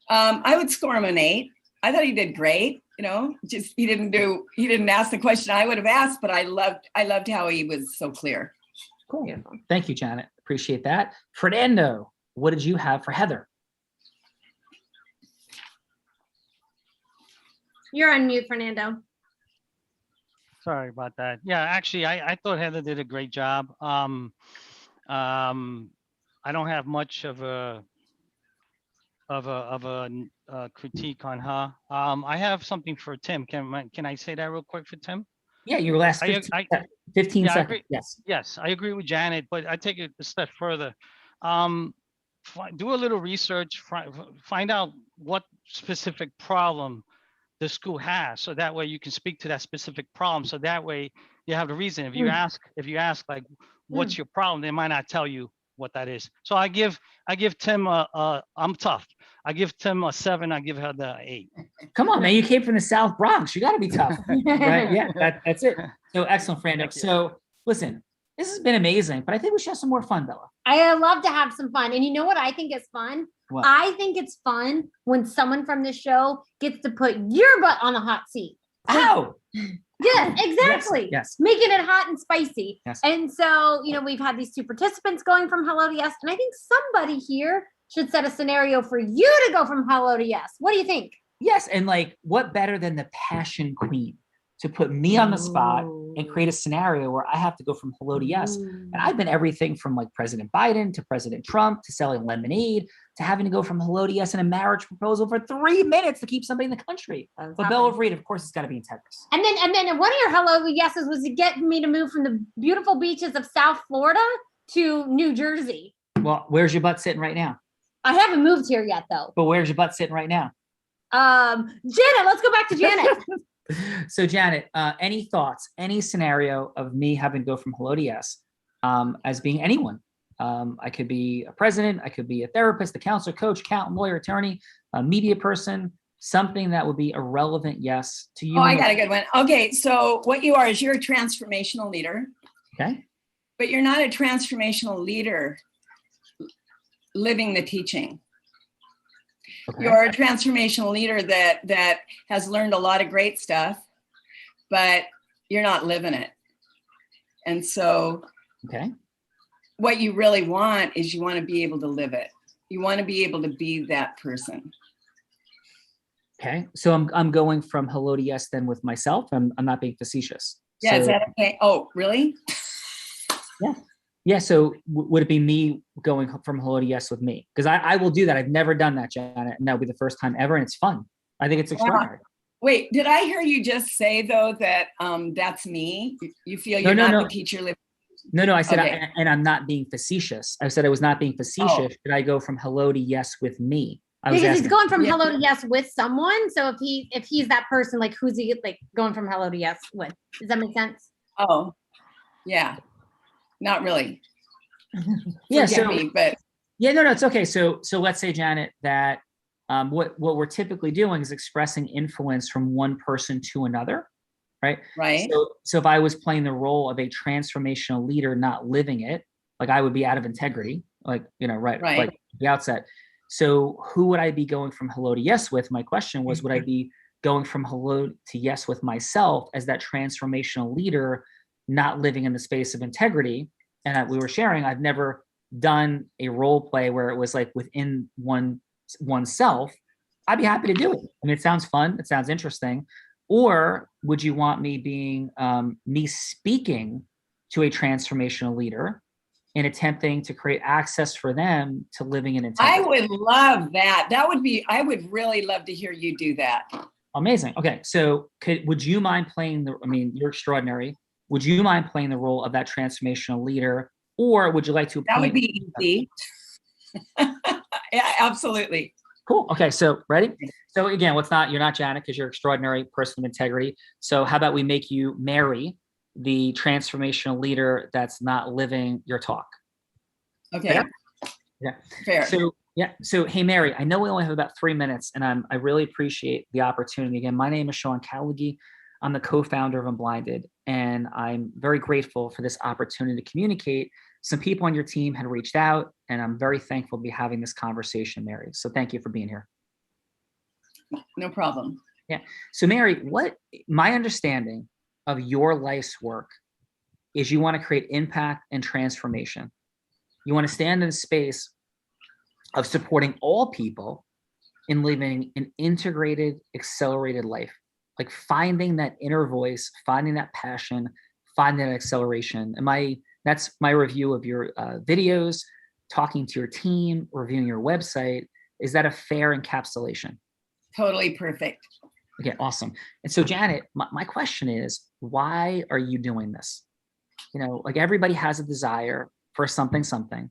I would score him an 8. I thought he did great. You know, just he didn't ask the question I would have asked, but I loved how he was so clear. Cool. Thank you, Janet. Appreciate that. Fernando, what did you have for Heather? You're on mute, Fernando. Sorry about that. Yeah, actually, I thought Heather did a great job. I don't have much of a critique on her. I have something for Tim. Can I say that real quick for Tim? Yeah, your last 15 yeah, seconds. Yes. Yes, I agree with Janet, but I take it a step further. Do a little research, find out what specific problem the school has, so that way you can speak to that specific problem. So that way you have the reason. If you ask like, what's your problem, they might not tell you what that is. So I give Tim I'm tough. I give Tim a 7. I give her the 8. Come on, man! You came from the South Bronx. You got to be tough, right? Yeah, that's it. So excellent, Fernando. So listen, this has been amazing, but I think we should have some more fun, Bella. I love to have some fun, and you know what I think is fun? What? I think it's fun when someone from the show gets to put your butt on the hot seat. Oh. Yeah, exactly. Yes. Making it hot and spicy. Yes. And so, you know, we've had these 2 participants going from hello to yes. And I think somebody here should set a scenario for you to go from hello to yes. What do you think? Yes. And like, what better than the passion queen to put me on the spot and create a scenario where I have to go from hello to yes. And I've been everything from like President Biden to President Trump to selling lemonade to having to go from hello to yes in a marriage proposal for 3 minutes to keep somebody in the country. But Bella Reed, of course, it's got to be Integris. And then one of your hello yeses was to get me to move from the beautiful beaches of South Florida to New Jersey. Well, where's your butt sitting right now? I haven't moved here yet, though. But where's your butt sitting right now? Janet, let's go back to Janet. So Janet, any thoughts, any scenario of me having to go from hello to yes as being anyone? I could be a president, I could be a therapist, a counselor, coach, accountant, lawyer, attorney, a media person, something that would be a relevant yes to you. Oh, I got a good one. Okay, so what you are is you're a transformational leader. Okay. But you're not a transformational leader living the teaching. Okay. You're a transformational leader that has learned a lot of great stuff, but you're not living it. And so what you really want is you want to be able to live it. You want to be able to be that person. Okay. So I'm going from hello to yes then with myself. I'm not being facetious. Yeah, so, is that okay? Oh, really? Yeah. Yeah. So would it be me going from hello to yes with me? Because I will do that. I've never done that, Janet, and that'll be the first time ever, and it's fun. I think it's extraordinary. Wait, did I hear you just say though that that's me? You feel you're not the teacher living? No. I said, and I'm not being facetious. I said I was not being facetious. Should I go from hello to yes with me? Because he's going from hello to yes with someone. So if he's that person, like who's he like going from hello to yes with? Does that make sense? Oh, yeah. Not really. Yeah. No, it's okay. So let's say, Janet, that what we're typically doing is expressing influence from one person to another, right? Right. So if I was playing the role of a transformational leader, not living it, like I would be out of integrity, like, right. Like the outset. So who would I be going from hello to yes with? My question was, would I be going from hello to yes with myself as that transformational leader, not living in the space of integrity? And we were sharing, I've never done a role play where it was like within oneself. I'd be happy to do it. I mean, it sounds fun. It sounds interesting. Or would you want me being me speaking to a transformational leader in attempting to create access for them to living in integrity. I would love that. I would really love to hear you do that. Amazing. Okay. So would you mind playing you're extraordinary. Would you mind playing the role of that transformational leader, or would you like to? That would be easy. Yeah, absolutely. Cool. Okay. So ready? So again, you're not Janet because you're extraordinary person of integrity. So how about we make you Mary, the transformational leader that's not living your talk? Okay. Fair? Yeah. Fair. So hey Mary, I know we only have about 3 minutes, and I really appreciate the opportunity. Again, my name is Sean Callaghy. I'm the co-founder of Unblinded, and I'm very grateful for this opportunity to communicate. Some people on your team had reached out, and I'm very thankful to be having this conversation, Mary. So thank you for being here. No problem. Yeah. So Mary, my understanding of your life's work is you want to create impact and transformation. You want to stand in the space of supporting all people in living an integrated, accelerated life, like finding that inner voice, finding that passion, finding that acceleration. That's my review of your videos, talking to your team, reviewing your website. Is that a fair encapsulation? Totally perfect. Okay, awesome. And so Janet, my question is, why are you doing this? Like everybody has a desire for something.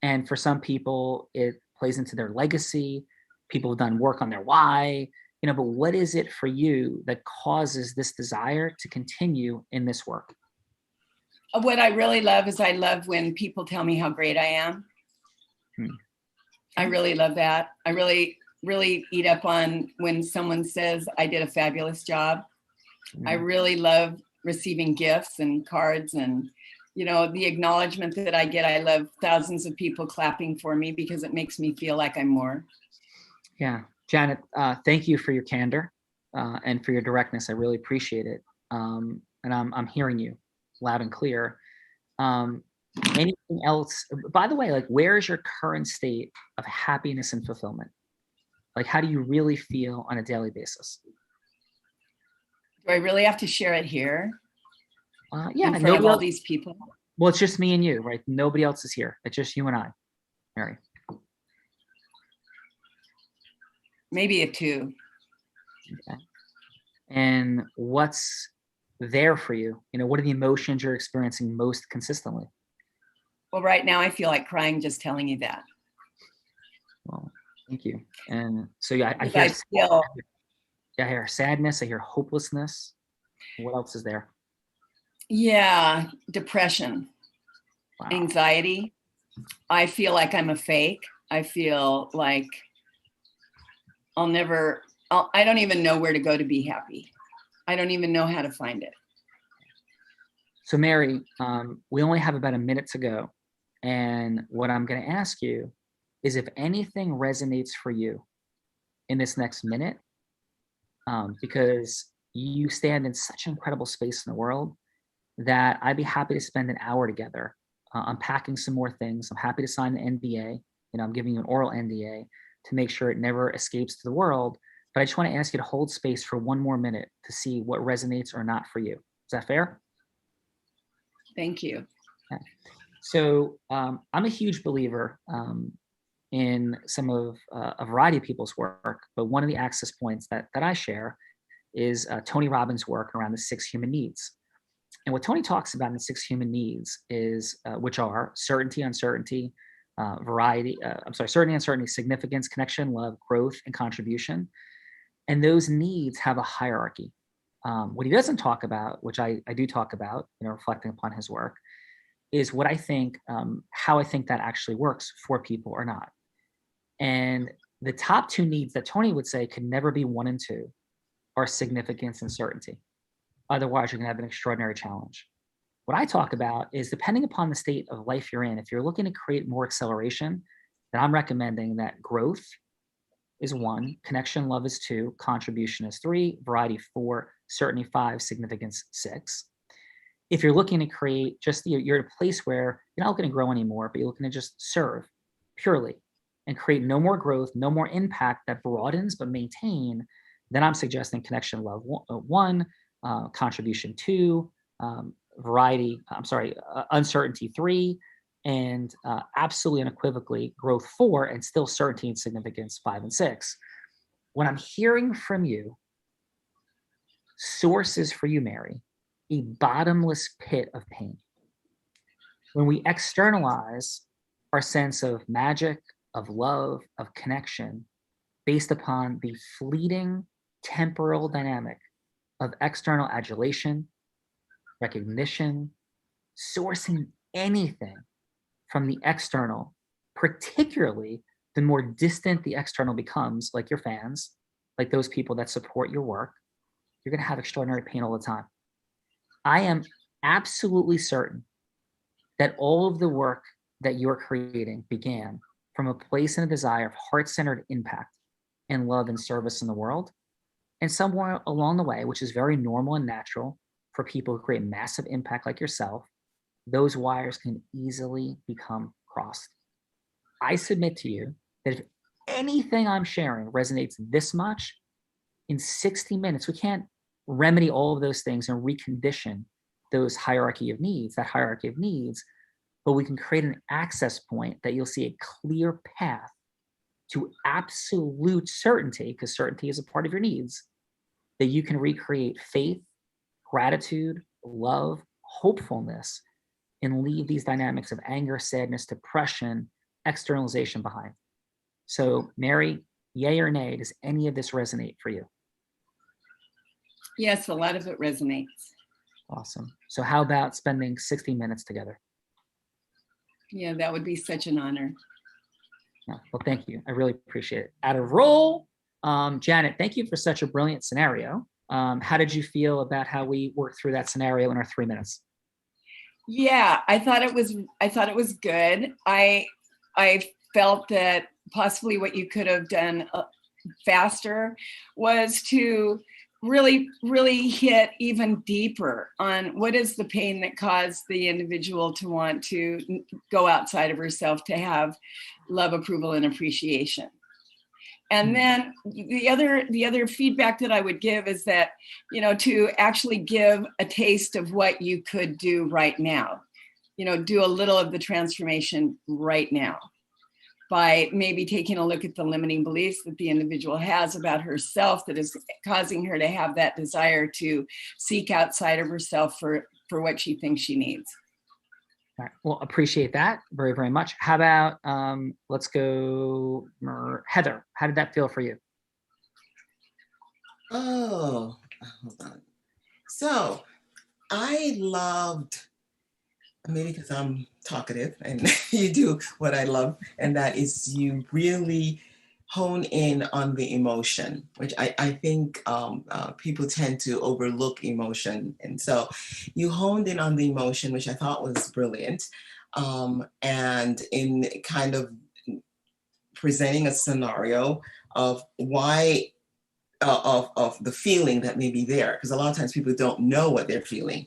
And for some people, it plays into their legacy. People have done work on their why, but what is it for you that causes this desire to continue in this work? What I really love is I love when people tell me how great I am. I really love that. I really, really eat up on when someone says I did a fabulous job. I really love receiving gifts and cards and the acknowledgement that I get. I love thousands of people clapping for me because it makes me feel like I'm more. Yeah. Janet, thank you for your candor and for your directness. I really appreciate it. And I'm hearing you loud and clear. Anything else? By the way, like, where is your current state of happiness and fulfillment? Like, how do you really feel on a daily basis? Do I really have to share it here? Yeah, in front of all these people. Well, it's just me and you, right? Nobody else is here. It's just you and I, Mary. Maybe a 2. Okay. And what's there for you? What are the emotions you're experiencing most consistently? Well, right now I feel like crying just telling you that. Well, thank you. And so I hear sadness. I hear hopelessness. What else is there? Yeah, depression, anxiety. I feel like I'm a fake. I feel like I don't even know where to go to be happy. I don't even know how to find it. So Mary, we only have about a minute to go. And what I'm going to ask you is if anything resonates for you in this next minute, because you stand in such an incredible space in the world that I'd be happy to spend an hour together unpacking some more things. I'm happy to sign an NDA. I'm giving you an oral NDA to make sure it never escapes to the world. But I just want to ask you to hold space for one more minute to see what resonates or not for you. Is that fair? Thank you. Okay. So I'm a huge believer in some of a variety of people's work, but one of the access points that I share is Tony Robbins' work around the 6 human needs. And what Tony talks about in the 6 human needs is, which are certainty, uncertainty, certainty, uncertainty, significance, connection, love, growth, and contribution. And those needs have a hierarchy. What he doesn't talk about, which I do talk about, reflecting upon his work, is what I think, how I think that actually works for people or not. And the top 2 needs that Tony would say could never be 1 and 2 are significance and certainty. Otherwise, you're going to have an extraordinary challenge. What I talk about is, depending upon the state of life you're in, if you're looking to create more acceleration, then I'm recommending that growth is 1, connection, love is 2, contribution is 3, variety 4, certainty 5, significance 6. If you're looking to create you're at a place where you're not looking to grow anymore, but you're looking to just serve purely and create no more growth, no more impact that broadens but maintain, then I'm suggesting connection, love 1, contribution 2, uncertainty 3, and absolutely unequivocally growth 4, and still certainty and significance 5 and 6. When I'm hearing from you, source is for you, Mary, a bottomless pit of pain. When we externalize our sense of magic, of love, of connection, based upon the fleeting temporal dynamic of external adulation, recognition, sourcing anything from the external, particularly the more distant the external becomes, like your fans, like those people that support your work, you're going to have extraordinary pain all the time. I am absolutely certain that all of the work that you're creating began from a place and a desire of heart-centered impact and love and service in the world. And somewhere along the way, which is very normal and natural for people who create massive impact like yourself, those wires can easily become crossed. I submit to you that if anything I'm sharing resonates this much, in 60 minutes, we can't remedy all of those things and recondition those hierarchy of needs, but we can create an access point that you'll see a clear path to absolute certainty, because certainty is a part of your needs, that you can recreate faith, gratitude, love, hopefulness, and leave these dynamics of anger, sadness, depression, externalization behind. So, Mary, yay or nay, does any of this resonate for you? Yes, a lot of it resonates. Awesome. So how about spending 60 minutes together? Yeah, that would be such an honor. Yeah, well, thank you. I really appreciate it. Out of roll, Janet, thank you for such a brilliant scenario. How did you feel about how we worked through that scenario in our 3 minutes? Yeah, I thought it was good. I felt that possibly what you could have done faster was to really hit even deeper on what is the pain that caused the individual to want to go outside of herself to have love, approval, and appreciation. And then the other feedback that I would give is that, to actually give a taste of what you could do right now, do a little of the transformation right now by maybe taking a look at the limiting beliefs that the individual has about herself that is causing her to have that desire to seek outside of herself for what she thinks she needs. All right. Well, appreciate that very, very much. How about, let's go, Heather, how did that feel for you? Oh, hold on. So I loved, maybe because I'm talkative and you do what I love, and that is you really hone in on the emotion, which I think people tend to overlook emotion. And so you honed in on the emotion, which I thought was brilliant. And in kind of presenting a scenario of why, of the feeling that may be there, because a lot of times people don't know what they're feeling.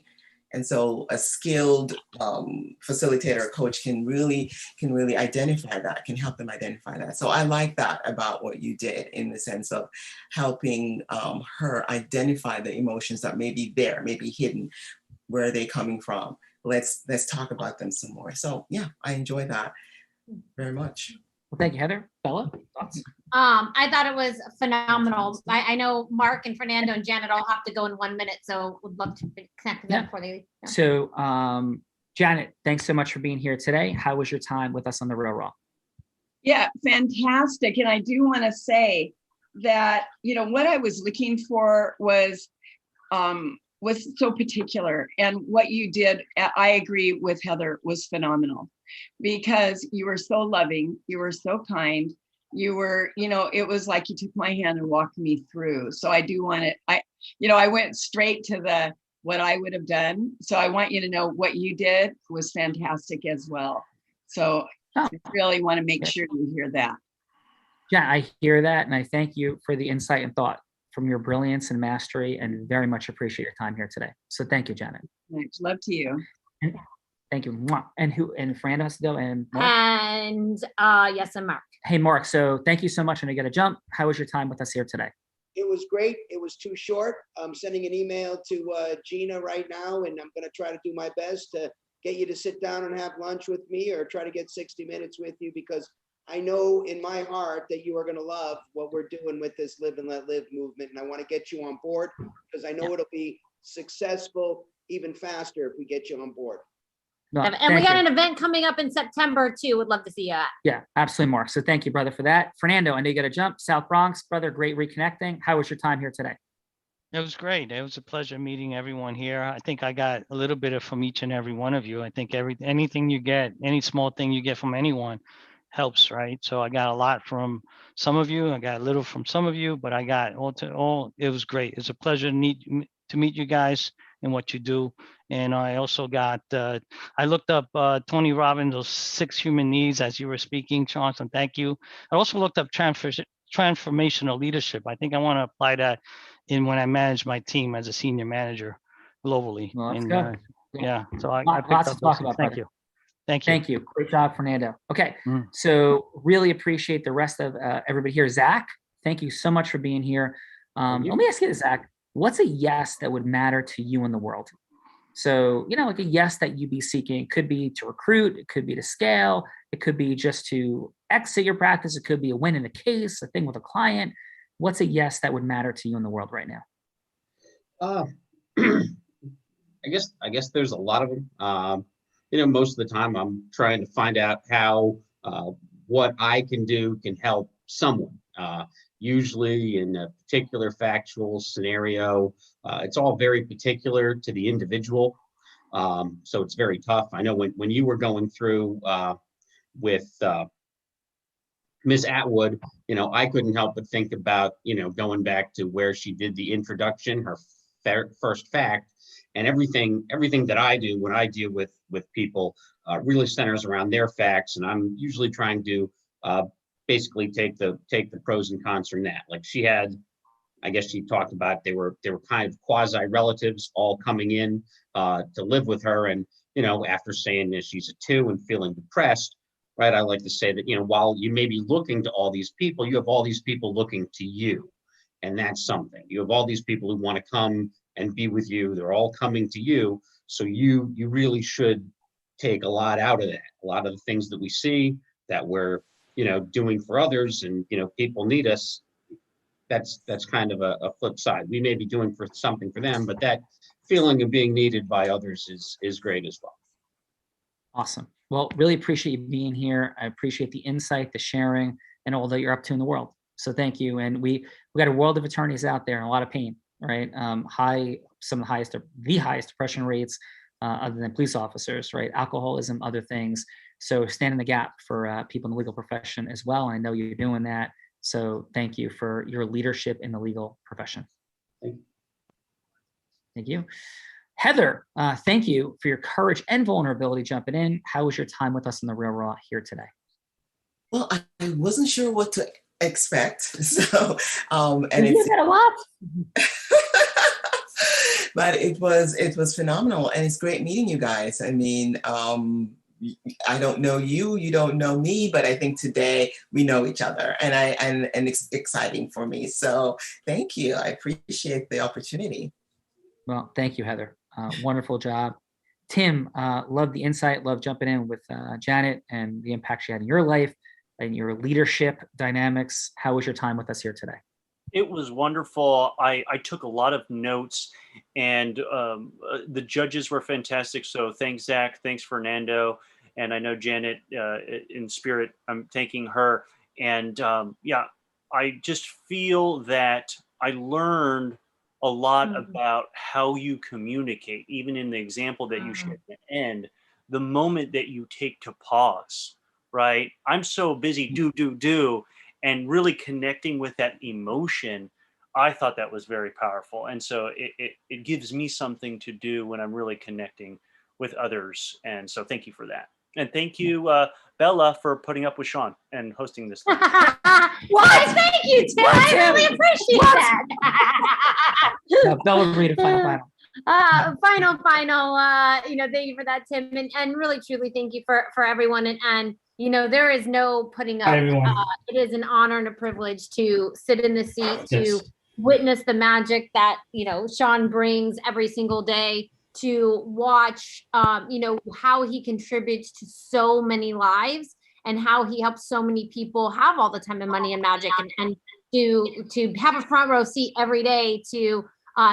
And so a skilled facilitator or coach can really identify that, can help them identify that. So I like that about what you did in the sense of helping her identify the emotions that may be there, may be hidden. Where are they coming from? Let's talk about them some more. So yeah, I enjoy that very much. Well, thank you, Heather. Bella, thoughts? I thought it was phenomenal. I know Mark and Fernando and Janet all have to go in 1 minute, so would love to connect with them before they. Yeah. So, Janet, thanks so much for being here today. How was your time with us on the Real Raw? Yeah, fantastic. And I do want to say that, what I was looking for was so particular. And what you did, I agree with Heather, was phenomenal, because you were so loving, you were so kind, you were, it was like you took my hand and walked me through. So I do want it. I went straight to what I would have done. So I want you to know what you did was fantastic as well. So I really want to make sure you hear that. Yeah, I hear that. And I thank you for the insight and thought from your brilliance and mastery, and very much appreciate your time here today. So thank you, Janet. Much love to you. And thank you. And Fernando has to go, and Mark? And yes, and Mark. Hey, Mark. So thank you so much. And I got to jump. How was your time with us here today? It was great. It was too short. I'm sending an email to Gina right now, and I'm going to try to do my best to get you to sit down and have lunch with me, or try to get 60 minutes with you, because I know in my heart that you are going to love what we're doing with this Live and Let Live movement. And I want to get you on board, because I know it'll be successful even faster if we get you on board. No, And we thank got you. an event coming up in September too. Would love to see you at. Yeah, absolutely, Mark. So thank you, brother, for that. Fernando, I know you got to jump. South Bronx, brother, great reconnecting. How was your time here today? It was great. It was a pleasure meeting everyone here. I think I got a little bit from each and every one of you. I think anything you get, any small thing you get from anyone helps, right? So I got a lot from some of you. I got a little from some of you, but I got all. It was great. It's a pleasure to meet you guys and what you do. And I also got, I looked up Tony Robbins, those 6 human needs as you were speaking, Sean, so thank you. I also looked up transformational leadership. I think I want to apply that in when I manage my team as a senior manager globally. Well, let's and go. yeah, so I Lots picked to up talk those. about, Thank brother. you. Thank you. Thank you. Great job, Fernando. Okay, so really appreciate the rest of everybody here. Zach, thank you so much for being here. Let me ask you this, Zach. What's a yes that would matter to you in the world? So, like a yes that you'd be seeking. It could be to recruit. It could be to scale. It could be just to exit your practice. It could be a win in a case, a thing with a client. What's a yes that would matter to you in the world right now? I guess there's a lot of them. Most of the time I'm trying to find out how what I can do can help someone. Usually in a particular factual scenario, it's all very particular to the individual. So it's very tough. I know when you were going through with Ms. Atwood, I couldn't help but think about, going back to where she did the introduction, her first fact, and everything that I do when I deal with people really centers around their facts. And I'm usually trying to basically take the pros and cons from that. Like she had, I guess she talked about they were kind of quasi relatives all coming in to live with her. And, after saying that she's a 2 and feeling depressed, right, I like to say that, while you may be looking to all these people, you have all these people looking to you. And that's something. You have all these people who want to come and be with you. They're all coming to you. So you really should take a lot out of that. A lot of the things that we see that we're, doing for others and, people need us. That's kind of a flip side. We may be doing for something for them, but that feeling of being needed by others is great as well. Awesome. Well, really appreciate you being here. I appreciate the insight, the sharing, and all that you're up to in the world. So thank you. And we got a world of attorneys out there and a lot of pain, right? Some of the highest depression rates other than police officers, right? Alcoholism, other things. So stand in the gap for people in the legal profession as well. And I know you're doing that. So thank you for your leadership in the legal profession. Thank you. Heather, thank you for your courage and vulnerability jumping in. How was your time with us in the Real Raw here today? Well, I wasn't sure what to expect. So, and you got a lot. But it was phenomenal, and it's great meeting you guys. I mean, I don't know you, you don't know me, but I think today we know each other, and it's exciting for me. So thank you. I appreciate the opportunity. Well, thank you, Heather. Wonderful job. Tim, love the insight, love jumping in with Janet and the impact she had in your life and your leadership dynamics. How was your time with us here today? It was wonderful. I took a lot of notes, and the judges were fantastic. So thanks, Zach. Thanks, Fernando. And I know Janet in spirit, I'm thanking her. And I just feel that I learned a lot about how you communicate, even in the example that you shared at the end, the moment that you take to pause, right? I'm so busy, do, and really connecting with that emotion. I thought that was very powerful. And so it gives me something to do when I'm really connecting with others. And so thank you for that. And thank you, Bella, for putting up with Sean and hosting this thing. What? Thank you, Tim. I really appreciate that. Bella, read a final. Final. Thank you for that, Tim, and really, truly, thank you for everyone. And there is no putting up. It is an honor and a privilege to sit in the seat to witness the magic that, Sean brings every single day, to watch, how he contributes to so many lives and how he helps so many people have all the time and money and magic, and to have a front row seat every day to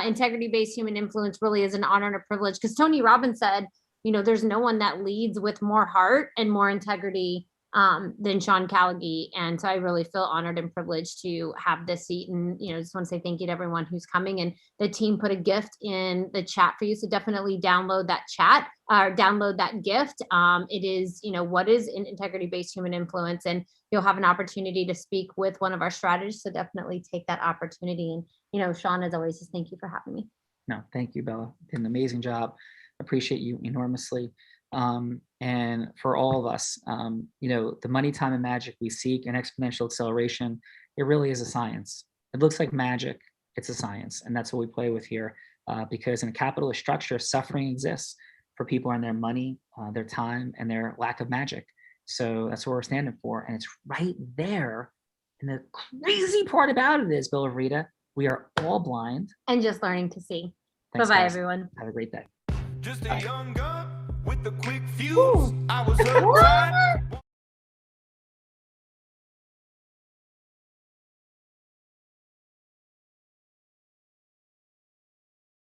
integrity-based human influence really is an honor and a privilege. Because Tony Robbins said, there's no one that leads with more heart and more integrity than Sean Callagy. And so I really feel honored and privileged to have this seat. And, just want to say thank you to everyone who's coming. And the team put a gift in the chat for you. So definitely download that chat or download that gift. It is, what is an integrity-based human influence? And you'll have an opportunity to speak with one of our strategists. So definitely take that opportunity. And, Sean, as always, just thank you for having me. No, thank you, Bella. Did an amazing job. Appreciate you enormously. And for all of us, the money, time, and magic we seek and exponential acceleration, it really is a science. It looks like magic. It's a science. And that's what we play with here, because in a capitalist structure, suffering exists for people and their money, their time, and their lack of magic. So that's what we're standing for. And it's right there. And the crazy part about it is, Bill and Rita, we are all blind. And just learning to see. Thanks, Bye-bye, guys. everyone. Have a great day. Just a young gun with a quick fuse. I was uptight.